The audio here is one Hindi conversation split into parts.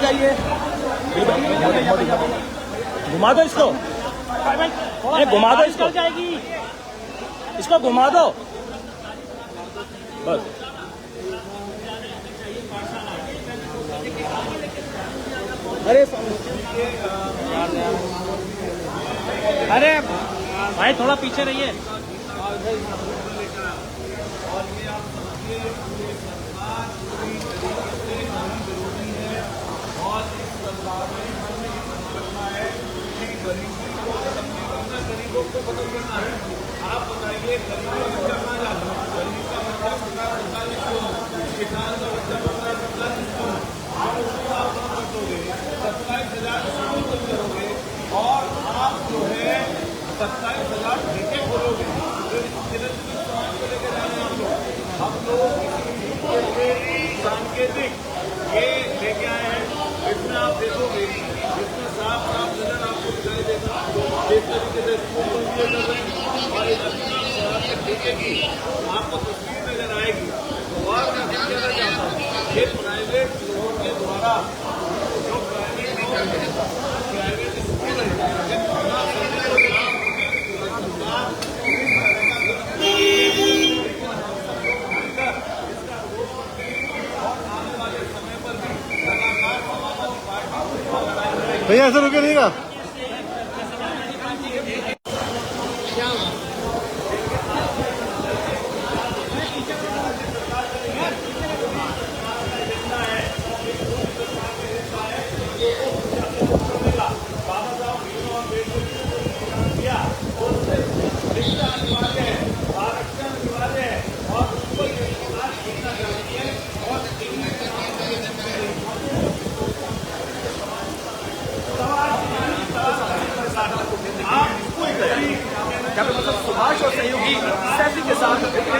चाहिए। घुमा दो इसको, घुमा दो इसको, इसको घुमा दो बस। अरे भाई थोड़ा पीछे रहिए। गरीबों को खत्म करना है। आप बताइए, गरीबों को करना चाहता हूँ, गरीब का बच्चा 45 क्यों, किसान का बच्चा 45 क्यों, आप उसको आप कर दोगे 27,000 स्कूल बंद करोगे और आप जो है 27,000 ठेके खोलोगे। समाज को लेकर जाए हम लोग सांकेतिक ये लेके आए हैं। इसमें आप देखोगे, इसमें साफ साफ नजर आपको दिखाई देगा किस तरीके से स्कूल कर रहे हैं और ठेके की आपको तस्वीर नजर आएगी। और मैं कहना चाहता हूँ, ये प्राइवेट लोगों के द्वारा जो प्राइवेट स्कूल है भैया ऐसे रुके नहीं का। सुभाष और सहयोगी सैफी के साथ लेकिन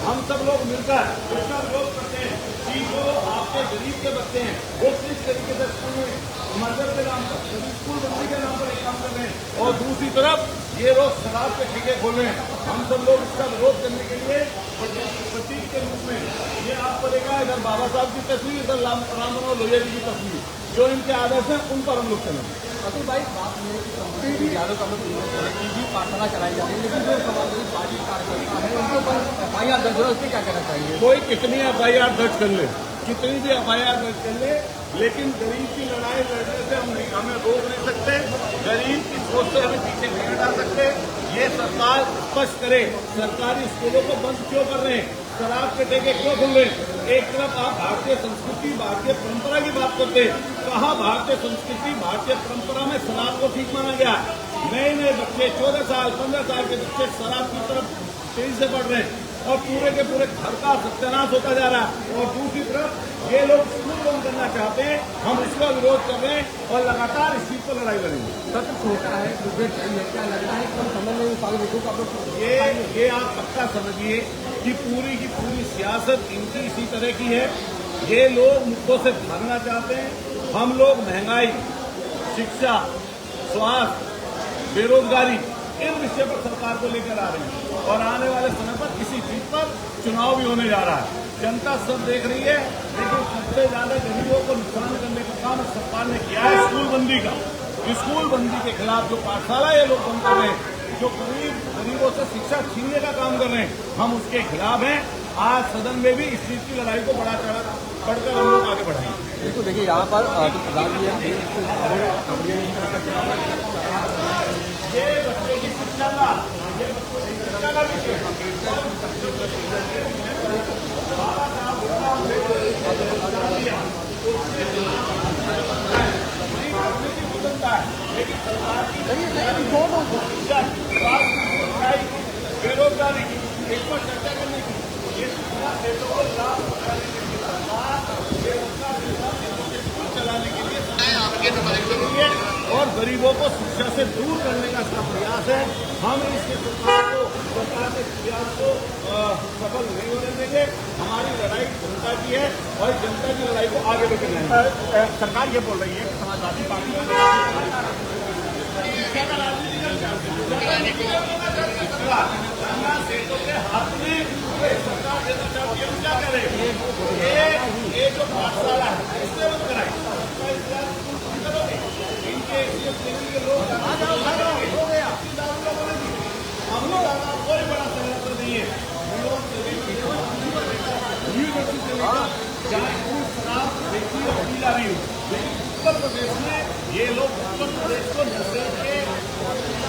हम सब लोग मिलकर इसका विरोध करते हैं कि जो आपके गरीब के बच्चे हैं वो किस तरीके से स्कूल में मदद के नाम पर स्कूल बंदी के नाम पर एक काम कर रहे हैं और दूसरी तरफ ये लोग शराब के ठेके खोल रहे हैं। हम सब लोग इसका विरोध करने के लिए प्रतीक के रूप में ये आपको देखा इधर बाबा साहब की तस्वीर, इधर राम मनोहर लोहिया जी की तस्वीर, जो इनके आदर्श हैं उन पर हम लोग चलेंगे। अतुल भाई बात ये कि यादव का पाठशाला चलाई जा रही है, लेकिन जो समाजवादी पार्टी कार्यकर्ता है उनके ऊपर FIR दर्ज हो, उससे क्या कहना चाहिए? कोई कितनी FIR दर्ज कर ले, कितनी भी FIR दर्ज कर ले, लेकिन गरीब की लड़ाई लड़ने से हमें रोक नहीं सकते, गरीब की सोच से हमें पीछे नहीं हटा सकते। ये सरकार स्पष्ट करे, सरकारी स्कूलों को बंद क्यों कर रहे हैं, शराब के ठेके क्यों खुल रहे हैं। एक तरफ आप भारतीय संस्कृति भारतीय परंपरा की बात करते हैं, कहा भारतीय संस्कृति भारतीय परंपरा में शराब को ठीक माना गया। नए नए बच्चे 14 साल 15 साल के बच्चे शराब की तरफ तेजी से बढ़ रहे हैं और पूरे के पूरे घर का सत्यानाश होता जा रहा है। और दूसरी तरफ ये लोग स्कूल बंद करना चाहते हैं, हम उसका विरोध कर रहे हैं और लगातार इस चीज पर लड़ाई लड़ेंगे। सत्र छोटा है, क्या लग रहा है कम समय में सारे लोगों का ये आप पक्का समझिए कि पूरी की पूरी सियासत इनकी इसी तरह की है। ये लोग मुद्दों से भागना चाहते हैं। हम लोग महंगाई, शिक्षा, स्वास्थ्य, बेरोजगारी इन विषय पर सरकार को लेकर आ रही है और आने वाले समय पर किसी चीज पर चुनाव भी होने जा रहा है। जनता सब देख रही है, लेकिन सबसे ज्यादा गरीबों को नुकसान करने का काम सरकार ने किया है स्कूल बंदी का। स्कूल बंदी के खिलाफ जो पाठशाला ये लोग बंद कर रहे हैं, जो गरीबों से शिक्षा छीनने का काम कर रहे हैं, हम उसके खिलाफ हैं। आज सदन में भी इस चीज की लड़ाई को बढ़कर हम लोग आगे बढ़ाएंगे। बिल्कुल देखिए यहाँ पर ये बच्चे की शिक्षा का विषय बेरोजगारी इस पर चर्चा करने की ये चलाने के लिए और गरीबों को शिक्षा से दूर करने का इसका प्रयास है। हम इसके सरकार के प्रयास को सफल नहीं होने देंगे। हमारी लड़ाई जनता की है और जनता की लड़ाई को आगे लेकर जाएंगे। सरकार ये बोल रही है कि समाजवादी पार्टी सेठों के हाथ में सरकार देना चाहती है, हम क्या करें? ये जो पाठशाला है इससे बंद कराए, इनके के लोग हो गया कोई बड़ा संयंत्र नहीं है। शराब बेची और पीला भी हो, लेकिन उत्तर प्रदेश में ये लोग उत्तर प्रदेश को नशे के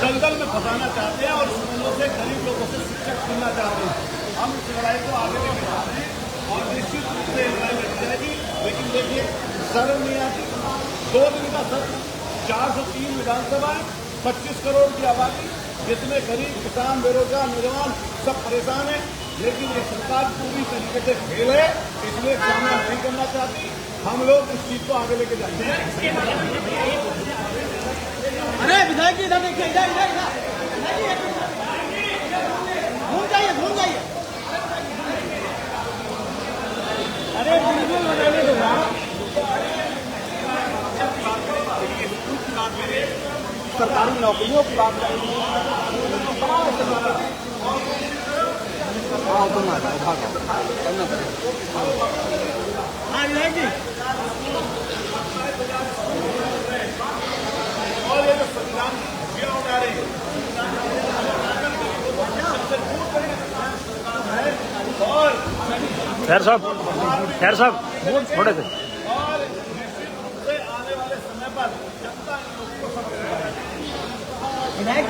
दलदल में फंसाना चाहते हैं और स्कूलों से गरीब लोगों से शिक्षक छीनना चाहते हैं। हम इस लड़ाई को आगे लेकर जा रहे हैं और निश्चित रूप से लड़ाई लड़ी जाएगी। लेकिन देखिए शर्म नहीं आती, 2 दिन का सत्र, 403 विधानसभा, 25 करोड़ की आबादी, जिसमें गरीब किसान बेरोजगार नौजवान सब परेशान है। लेकिन ये सरकार पूरी तरीके से फेल है, इसलिए सामना नहीं करना चाहती। हम लोग इस चीज को आगे लेके जाएंगे। अरे विधायक जी इधर देखिए, इधर इधर इधर घूम जाइए घूम जाइए। अरे बिल्कुल बताइए तो सरकारी नौकरियों की बात करें। हाँ तुम आ जाओ, भागो करना पड़ेगा। हाँ विधायक जी, और ये जो संविधान की उठा रहे हैं और खैर साहब थोड़े से और निश्चित रूप से आने वाले समय पर जनता इन लोगों को समझ विधायक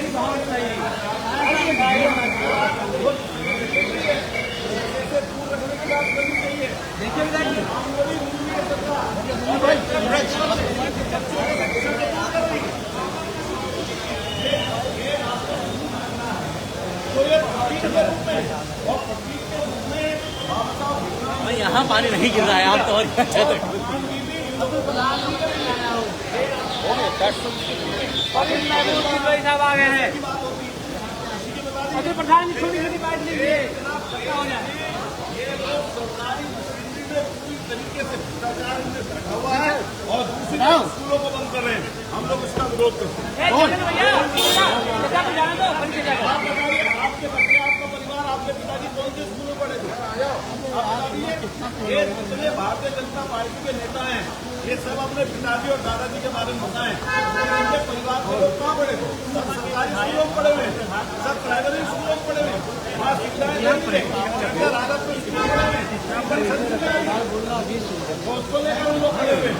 जी बहुत सही। दूर रखने की बात करनी चाहिए। देखिए विधायक जी, यहाँ पानी नहीं गिर रहा है, आप तो और क्या चाहते हैं? साहब आ गए हैं, अभी प्रधान जी छोटी छोटी बात लीजिए। तरीके से भ्रष्टाचार में बैठा हुआ है और दूसरी स्कूलों को बंद कर रहे हैं। हम लोग इसका विरोध करते हैं। आप बताइए, आपके बच्चे, आपका परिवार, आपके पिताजी कौन से स्कूल में पढ़े थे? आप बताइए, ये जितने भारतीय जनता पार्टी के नेता हैं, ये सब अपने पिताजी और दादाजी के बारे में बताएं। उनके परिवार के लोग कहाँ पढ़े थे? सब सरकारी स्कूलों में पढ़े हुए, सब प्राइमरी स्कूलों में पढ़े हुए, वहाँ शिक्षाएं नहीं मिले, राजद में स्कूल पढ़े हुए, उसको लेकर उन लोग खड़े हुए।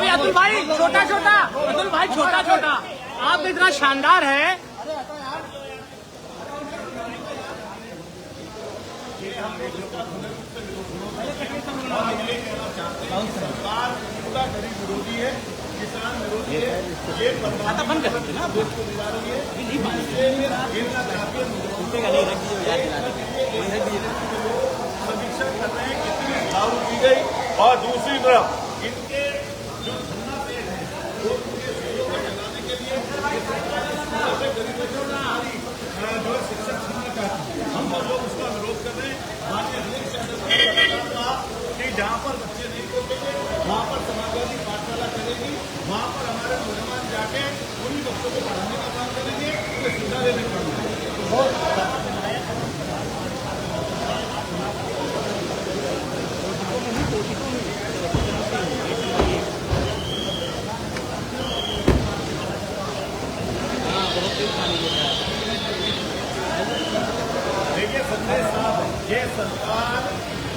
अतुल भाई छोटा छोटा, अतुल भाई छोटा छोटा, आप इतना शानदार है। सरकार पूरा गरीब विरोधी है, किसान विरोधी है, ये बंद कर देना देश को दिला रही है। समीक्षा कर रहे हैं कितनी लागू की गई और दूसरी तरफ इनके जो धंधा पेड़ है वो उनके स्कूलों को चलाने के लिए गरीबों को जो शिक्षा छीनना चाहती है। हम लोग उसका विरोध कर रहे हैं। माननीय अध्यक्ष कहा कि जहाँ पर बच्चे नहीं पहुंचेंगे वहाँ पर समाजवादी पाठशाला चलेगी, वहाँ पर हमारे नौजवान जाके उन्हीं बच्चों को पढ़ाने का काम करेंगे, उन्हें सुविधा देने का काम करेंगे। देखिए संदेश साहब, ये सरकार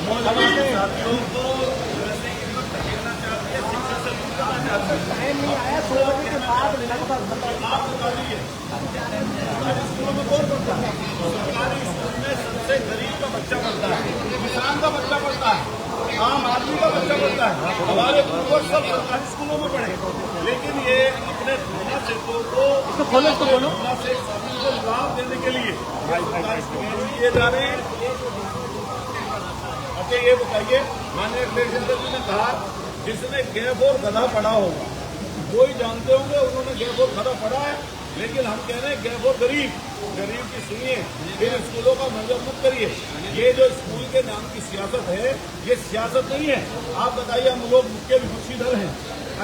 नौजवान साथियों को धकेलना चाहती है, शिक्षा से दूर करना चाहती है। नहीं आया 6 बजे के बाद आप बता दीजिए सरकारी स्कूलों में कौन पढ़ता है? सरकारी स्कूल में सबसे गरीब का बच्चा पढ़ता है, किसान का बच्चा पढ़ता है। आम आदमी का बच्चा पढ़ता है, हमारे पूर्वज सब सरकारी स्कूलों में पढ़े, लेकिन ये अपने धर्ना क्षेत्रों को धर्ना से को लाभ देने के लिए सरकारी स्कूल दिए जा रहे हैं। अच्छा ये बताइए, माननीय प्रेसिडेंट जी ने कहा जिसने गैप और गधा पढ़ा होगा, वो ही जानते होंगे उन्होंने गैप और गधा पढ़ा है, लेकिन हम कह रहे हैं गैप और गरीब की सुनिए, फिर स्कूलों का मंजूर मत करिए। ये जो स्कूल के नाम की सियासत है, ये सियासत नहीं है। आप बताइए, हम लोग मुख्य विपक्षी दल हैं,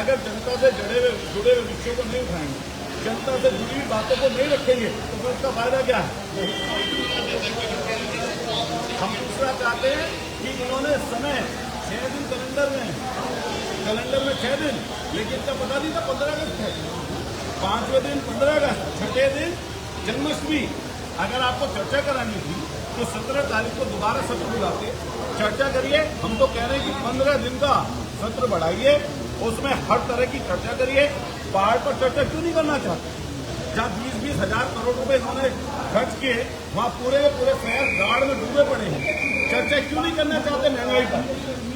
अगर जनता से जुड़े हुए विषयों को नहीं उठाएंगे, जनता से जुड़ी हुई बातों को नहीं रखेंगे, तो फिर उसका फायदा क्या है? हम दूसरा चाहते हैं कि इन्होंने समय 6 दिन कैलेंडर में 6 दिन, लेकिन क्या पता नहीं था 15 अगस्त है, 5वें दिन 15 अगस्त, 6ठे दिन जन्माष्टमी। अगर आपको चर्चा करानी थी तो 17 तारीख को दोबारा सत्र बुलाते, चर्चा करिए। हम तो कह रहे हैं कि 15 दिन का सत्र बढ़ाइए, उसमें हर तरह की चर्चा करिए। पहाड़ पर चर्चा क्यों नहीं करना चाहते? जहाँ 20-20 हजार करोड़ रुपए इन्होंने खर्च किए, वहाँ पूरे शहर गाड़ में डूबे पड़े हैं। चर्चा क्यों नहीं करना चाहते महंगाई पर?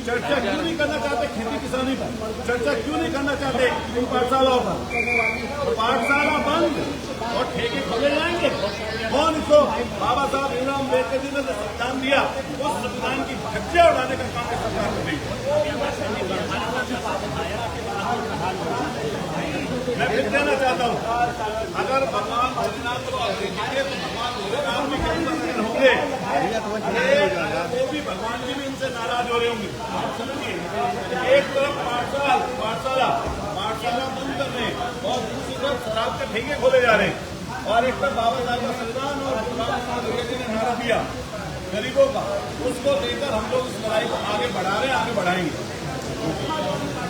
चर्चा क्यों नहीं करना चाहते खेती किसानी पर? चर्चा क्यों नहीं करना चाहते इन पाठशालाओं पर? पाठशाला बंद और ठेके खोले जाएंगे। कौन इसको? बाबा साहब भीमराव अम्बेडकर जी ने संविधान दिया, उस संविधान की धज्जियां उड़ाने का काम सरकार कर रही है। मैं फिर कहना चाहता हूँ, अगर भगवान भोलेनाथ को आप देखेंगे तो भगवान भोलेनाथ भी कई होंगे, वो भी भगवान जी भी इनसे नाराज हो रहे होंगे। आप समझिए, एक तरफ पाठशाला बंद कर रहे हैं और दूसरी तरफ शराब के ठेके खोले जा रहे हैं, और एक तरफ बाबा साहब का संविधान और अम्बेडकर जी ने नारा दिया गरीबों का, उसको लेकर हम लोग इस लड़ाई को आगे बढ़ा रहे हैं, आगे बढ़ाएंगे।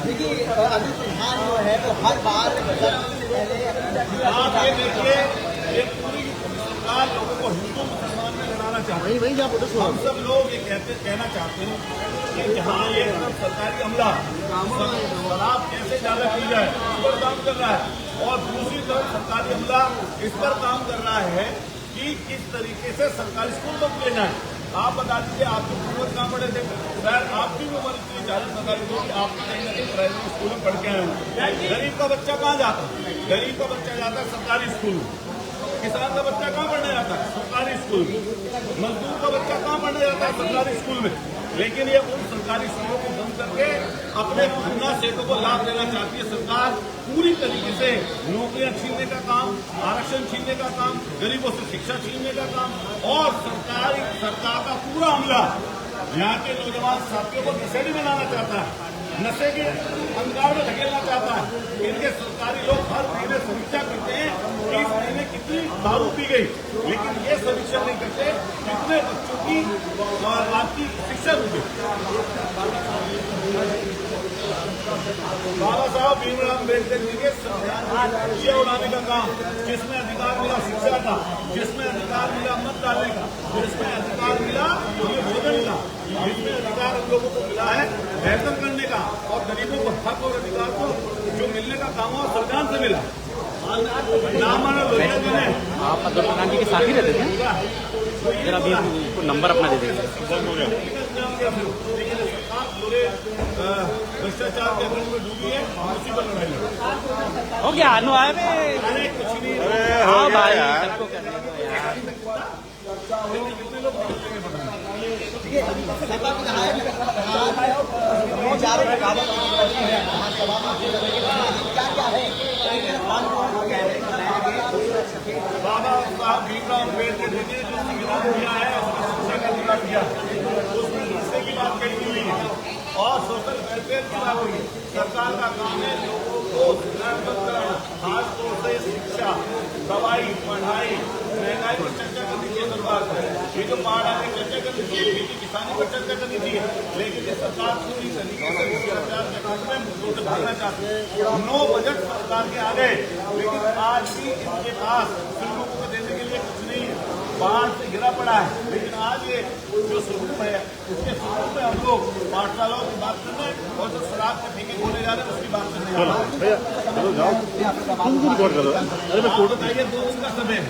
देखिए अभी फिलहाल जो है वो हर बार आप ये देखिए, ये पूरी सरकार लोगों को हिंदू मुसलमान में लड़ाना चाहती है। हम सब लोग ये कहना चाहते हैं कि जहाँ ये सरकारी अमला शराब कैसे ज्यादा पी जाए इस पर काम कर रहा है, और दूसरी तरफ सरकारी अमला इस पर काम कर रहा है कि किस तरीके से सरकारी स्कूल बंद किए जाए। आप बता दीजिए, आपके पूर्वज कहाँ पढ़े थे? शायद आपकी भी उम्र इतनी 40-45 होगी, आप कहीं ना कहीं प्राइवेट स्कूल में पढ़ के आए होंगे। गरीब का बच्चा कहाँ जाता है? गरीब का बच्चा जाता है सरकारी स्कूल में। किसान का बच्चा कहाँ पढ़ने जाता है? सरकारी स्कूल में। मजदूर का बच्चा कहाँ पढ़ने जाता है? सरकारी स्कूल में। लेकिन ये उन सरकारी स्कूलों को बंद करके अपने धंधा सेठों को लाभ देना चाहती है सरकार। पूरी तरीके से नौकरियां छीनने का काम, आरक्षण छीनने का काम, गरीबों से शिक्षा छीनने का काम, और सरकार का पूरा अमला यहाँ के नौजवान साथियों को नशेड़ी बनाना चाहता है, नशे के अंधकार में धकेलना चाहता है। इनके सरकारी लोग हर महीने समीक्षा करते हैं कि इस महीने कितनी दारू पी गई, लेकिन ये समीक्षा नहीं करते कितने बच्चों की आपकी शिक्षा रुकी। बाबा साहब भीमराव अम्बेडकर जी के संविधान को उड़ाने का काम, जिसमें अधिकार मिला शिक्षा का, जिसमें अधिकार मिला मत डालने का, जिसमें अधिकार मिला भोजन का, जिसमें अधिकार हम लोगों को मिला है बेहतर करने का, और गरीबों को हक और अधिकार को जो मिलने का काम हो संविधान से मिला। नामाना लोहिया जी ने, आप अब्दुल कलाम जी के साथ ही रहते थे? जरा अभी आपको नंबर अपना दे देंगे। भ्रष्टाचार के अंदर में डूबी है, उसी पर लड़ाई हो गया आनो आए अरे कुछ नहीं, हाँ भाई सबको कर दिया यार। कितने लोग बाबा साहब भीमराव अम्बेडकर जी ने जो संविधान दिया है, उसमें शिक्षा का अधिकार दिया, उसमें शिक्षा की बात कही हुई है और सोशल वेलफेयर की बात हुई है। सरकार का काम है लोगों को कराना, खासतौर से शिक्षा, दवाई, पढ़ाई, महंगाई पर चर्चा करनी चाहिए सरकार को। ये जो पहाड़ आने चर्चा करनी चाहिए, खेती किसानी पर चर्चा करनी चाहिए, लेकिन ये सरकार पूरी तरीके से भ्रष्टाचार के काम में मुद्दों से भागना चाहती है। 9 बजट सरकार के आ गए, लेकिन आज भी इनके पास लोगों को देने के लिए कुछ नहीं है, बाहर से घिरा पड़ा है। लेकिन आज ये जो स्वरूप है, उसके स्वरूप में हम लोग पाठशालाओं की बात कर रहे हैं, और जो शराब के ठेके खोले जा रहे हैं उसकी बात करने जा रहे हैं। बताइए, 2 दिन का समय है,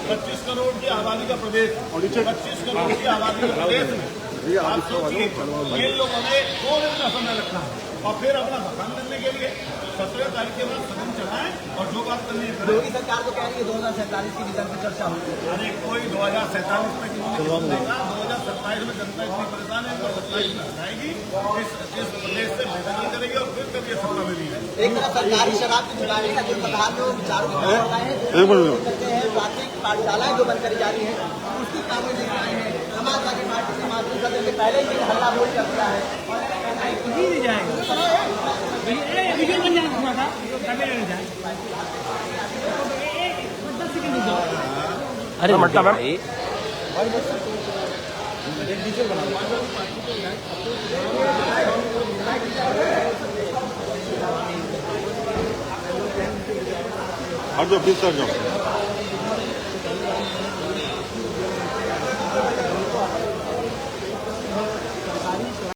25 करोड़ की आबादी का प्रदेश, 25 करोड़ की आबादी के प्रदेश में आप सोचिए, ये लोगों ने 2 दिन का समय रखा है और फिर अपना भसान करने के लिए 17 तारीख के बाद सदन चलाएं और जो बात करनी है करें। योगी सरकार तो कह रही है 2047 की विजन पर चर्चा होगी। अरे कोई 2047 में किसी ने किसी ने कहा 2027 में जनता इतनी परेशान है, 2027 में हटाएगी, इस प्रदेश से बेदखल करेगी और फिर कभी सत्ता में नहीं है। एक तरफ सरकारी शराब की दुकानें का जो प्रधान में विचारों की बात है, करते हैं प्राथमिक पाठशालाएं जो बंद करी जा रही है उसकी कामें देख रहे हैं। समाजवादी पार्टी के माध्यम से पहले ही हल्ला बोल कर दिया है और कहीं नहीं जाएगा। वीडियो बन जाएगा थोड़ा सा, कैमरे में जाए। अरे मट्टा मैम हट जाओ प्लीज सर जाओ।